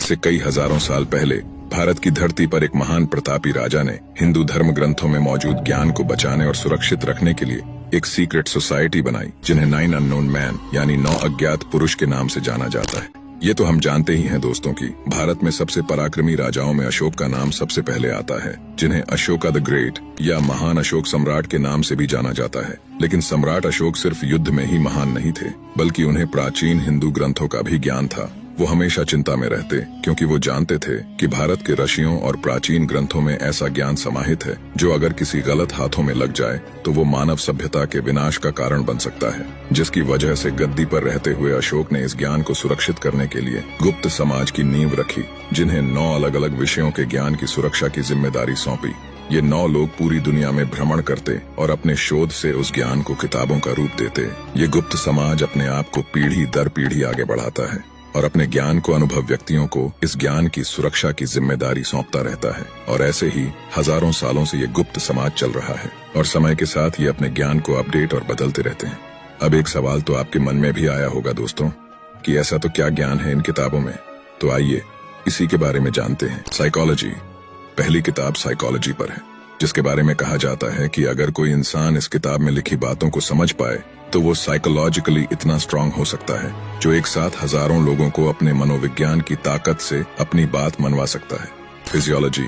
से कई हजारों साल पहले भारत की धरती पर एक महान प्रतापी राजा ने हिंदू धर्म ग्रंथों में मौजूद ज्ञान को बचाने और सुरक्षित रखने के लिए एक सीक्रेट सोसाइटी बनाई, जिन्हें 9 अननोन मैन यानी 9 अज्ञात पुरुष के नाम से जाना जाता है। ये तो हम जानते ही हैं दोस्तों कि भारत में सबसे पराक्रमी राजाओं में अशोक का नाम सबसे पहले आता है, जिन्हें अशोका द ग्रेट या महान अशोक सम्राट के नाम से भी जाना जाता है। लेकिन सम्राट अशोक सिर्फ युद्ध में ही महान नहीं थे, बल्कि उन्हें प्राचीन हिंदू ग्रंथों का भी ज्ञान था। वो हमेशा चिंता में रहते, क्योंकि वो जानते थे कि भारत के ऋषियों और प्राचीन ग्रंथों में ऐसा ज्ञान समाहित है जो अगर किसी गलत हाथों में लग जाए तो वो मानव सभ्यता के विनाश का कारण बन सकता है। जिसकी वजह से गद्दी पर रहते हुए अशोक ने इस ज्ञान को सुरक्षित करने के लिए गुप्त समाज की नींव रखी, जिन्हें 9 अलग अलग विषयों के ज्ञान की सुरक्षा की जिम्मेदारी सौंपी। ये 9 लोग पूरी दुनिया में भ्रमण करते और अपने शोध से उस ज्ञान को किताबों का रूप देते। ये गुप्त समाज अपने आप को पीढ़ी दर पीढ़ी आगे बढ़ाता है और अपने ज्ञान को अनुभव व्यक्तियों को इस ज्ञान की सुरक्षा की जिम्मेदारी सौंपता रहता है। और ऐसे ही हजारों सालों से ये गुप्त समाज चल रहा है और समय के साथ ये अपने ज्ञान को अपडेट और बदलते रहते हैं। अब एक सवाल तो आपके मन में भी आया होगा दोस्तों कि ऐसा तो क्या ज्ञान है इन किताबों में। तो आइए इसी के बारे में जानते हैं। साइकोलॉजी। पहली किताब साइकोलॉजी पर है, जिसके बारे में कहा जाता है कि अगर कोई इंसान इस किताब में लिखी बातों को समझ पाए तो वो साइकोलॉजिकली इतना स्ट्रांग हो सकता है जो एक साथ हजारों लोगों को अपने मनोविज्ञान की ताकत से अपनी बात मनवा सकता है। फिजियोलॉजी।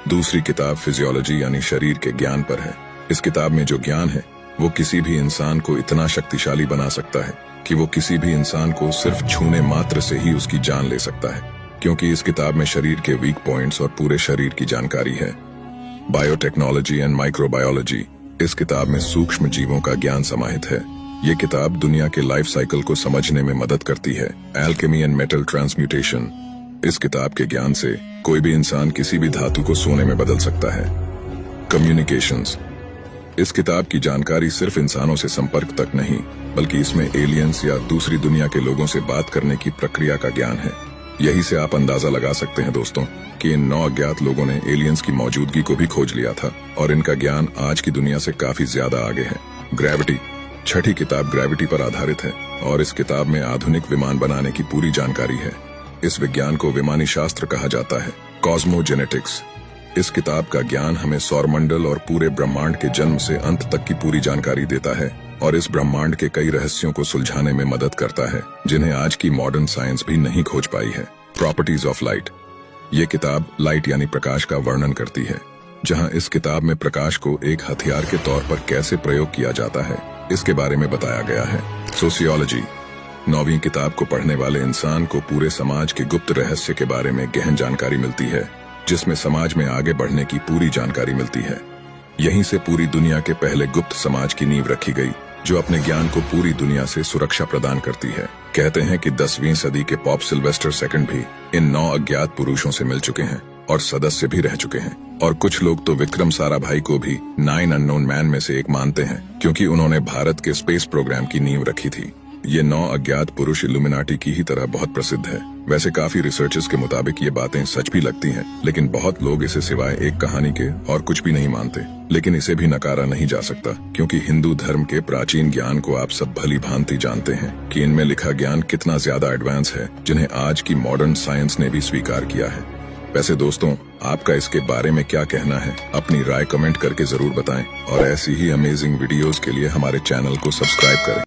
दूसरी किताब फिजियोलॉजी यानी शरीर के ज्ञान पर है। इस किताब में जो ज्ञान है वो किसी भी इंसान को इतना शक्तिशाली बना सकता है कि वो किसी भी इंसान को सिर्फ छूने मात्र से ही उसकी जान ले सकता है, क्योंकि इस किताब में शरीर के वीक पॉइंट्स और पूरे शरीर की जानकारी है। Biotechnology and microbiology. इस किताब में सूक्ष्म जीवों का ज्ञान समाहित है। ये किताब दुनिया के लाइफ साइकिल को समझने में मदद करती है। Alchemy and metal transmutation. इस किताब के ज्ञान से कोई भी इंसान किसी भी धातु को सोने में बदल सकता है। कम्युनिकेशंस। इस किताब की जानकारी सिर्फ इंसानों से संपर्क तक नहीं, बल्कि इसमें एलियंस या दूसरी दुनिया के लोगों से बात करने की प्रक्रिया का ज्ञान है। यही से आप अंदाजा लगा सकते हैं दोस्तों कि इन 9 अज्ञात लोगों ने एलियंस की मौजूदगी को भी खोज लिया था और इनका ज्ञान आज की दुनिया से काफी ज्यादा आगे है। ग्रेविटी। छठी किताब ग्रेविटी पर आधारित है और इस किताब में आधुनिक विमान बनाने की पूरी जानकारी है। इस विज्ञान को विमानी शास्त्र कहा जाता है। कॉस्मोजेनेटिक्स। इस किताब का ज्ञान हमें सौरमंडल और पूरे ब्रह्मांड के जन्म से अंत तक की पूरी जानकारी देता है और इस ब्रह्मांड के कई रहस्यों को सुलझाने में मदद करता है, जिन्हें आज की मॉडर्न साइंस भी नहीं खोज पाई है। Properties of light. ये किताब लाइट यानी प्रकाश का वर्णन करती है, जहां इस किताब में प्रकाश को एक हथियार के तौर पर कैसे प्रयोग किया जाता है इसके बारे में बताया गया है। सोशियोलॉजी। 9वीं किताब को पढ़ने वाले इंसान को पूरे समाज के गुप्त रहस्य के बारे में गहन जानकारी मिलती है, जिसमें समाज में आगे बढ़ने की पूरी जानकारी मिलती है। यहीं से पूरी दुनिया के पहले गुप्त समाज की नींव रखी गई, जो अपने ज्ञान को पूरी दुनिया से सुरक्षा प्रदान करती है। कहते हैं कि 10वीं सदी के पॉप सिल्वेस्टर सेकंड भी इन 9 अज्ञात पुरुषों से मिल चुके हैं और सदस्य भी रह चुके हैं। और कुछ लोग तो विक्रम साराभाई को भी 9 अननोन मैन में से एक मानते हैं, क्योंकि उन्होंने भारत के स्पेस प्रोग्राम की नींव रखी थी। ये 9 अज्ञात पुरुष इल्यूमिनाटी की ही तरह बहुत प्रसिद्ध है। वैसे काफी रिसर्चर्स के मुताबिक ये बातें सच भी लगती हैं, लेकिन बहुत लोग इसे सिवाय एक कहानी के और कुछ भी नहीं मानते। लेकिन इसे भी नकारा नहीं जा सकता, क्योंकि हिंदू धर्म के प्राचीन ज्ञान को आप सब भली भांति जानते हैं कि इनमें लिखा ज्ञान कितना ज्यादा एडवांस है, जिन्हें आज की मॉडर्न साइंस ने भी स्वीकार किया है। वैसे दोस्तों, आपका इसके बारे में क्या कहना है? अपनी राय कमेंट करके जरूर बताएं और ऐसी ही अमेजिंग वीडियोस के लिए हमारे चैनल को सब्सक्राइब करें।